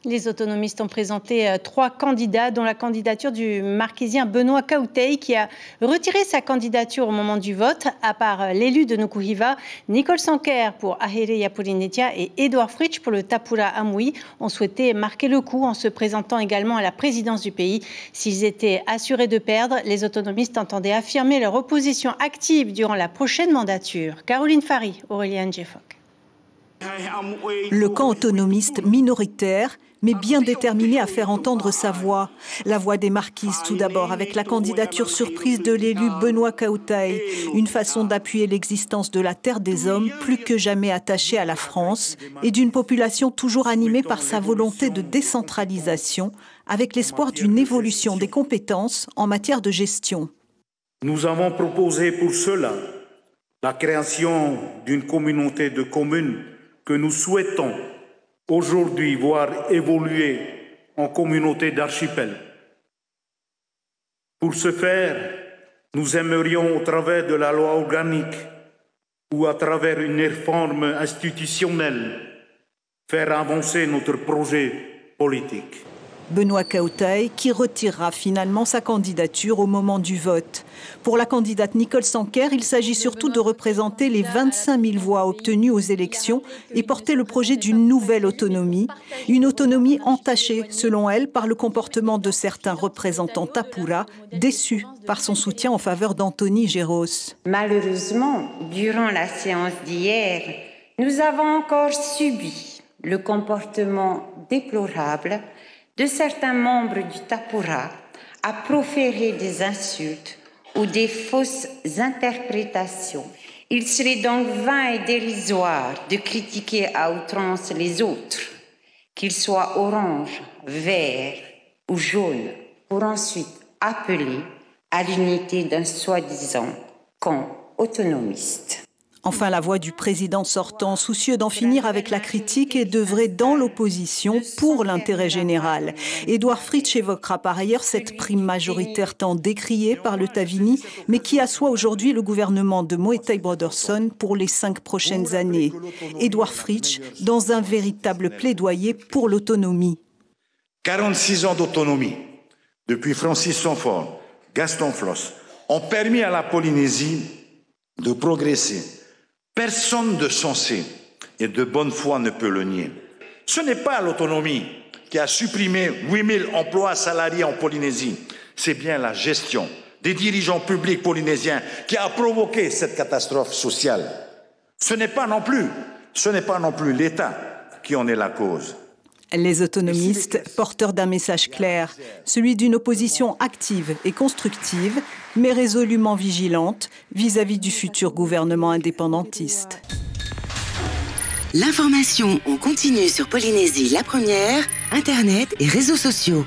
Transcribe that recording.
Les autonomistes ont présenté 3 candidats, dont la candidature du marquisien Benoît Kaouteï, qui a retiré sa candidature au moment du vote. À part l'élu de Nukuhiva, Nicole Sanquer pour Ahere Polinetia et Édouard Fritsch pour le Tapura Amui ont souhaité marquer le coup en se présentant également à la présidence du pays. S'ils étaient assurés de perdre, les autonomistes entendaient affirmer leur opposition active durant la prochaine mandature. Caroline Fary, Aurélien Jeffoc. Le camp autonomiste minoritaire, mais bien déterminé à faire entendre sa voix. La voix des marquises tout d'abord, avec la candidature surprise de l'élu Benoît Kaouteï, une façon d'appuyer l'existence de la terre des hommes, plus que jamais attachée à la France, et d'une population toujours animée par sa volonté de décentralisation, avec l'espoir d'une évolution des compétences en matière de gestion. Nous avons proposé pour cela la création d'une communauté de communes que nous souhaitons aujourd'hui voir évoluer en communauté d'archipel. Pour ce faire, nous aimerions, au travers de la loi organique ou à travers une réforme institutionnelle, faire avancer notre projet politique. Benoît Kaouteï qui retirera finalement sa candidature au moment du vote. Pour la candidate Nicole Sanquer, il s'agit surtout de représenter les 25 000 voix obtenues aux élections et porter le projet d'une nouvelle autonomie. Une autonomie entachée, selon elle, par le comportement de certains représentants Tapura, déçus par son soutien en faveur d'Anthony Géros. Malheureusement, durant la séance d'hier, nous avons encore subi le comportement déplorable de certains membres du Tapura à proférer des insultes ou des fausses interprétations. Il serait donc vain et dérisoire de critiquer à outrance les autres, qu'ils soient orange, vert ou jaune, pour ensuite appeler à l'unité d'un soi-disant camp autonomiste. Enfin, la voix du président sortant, soucieux d'en finir avec la critique et d'œuvrer dans l'opposition pour l'intérêt général. Édouard Fritsch évoquera par ailleurs cette prime majoritaire tant décriée par le Tavini, mais qui assoit aujourd'hui le gouvernement de Moetai Broderson pour les 5 prochaines années. Édouard Fritsch, dans un véritable plaidoyer pour l'autonomie. 46 ans d'autonomie, depuis Francis Sonfort, Gaston Floss, ont permis à la Polynésie de progresser. Personne de sensé et de bonne foi ne peut le nier. Ce n'est pas l'autonomie qui a supprimé 8000 emplois salariés en Polynésie. C'est bien la gestion des dirigeants publics polynésiens qui a provoqué cette catastrophe sociale. Ce n'est pas non plus l'État qui en est la cause. Les autonomistes, porteurs d'un message clair, celui d'une opposition active et constructive, mais résolument vigilante vis-à-vis du futur gouvernement indépendantiste. L'information en continu sur Polynésie la première, Internet et réseaux sociaux.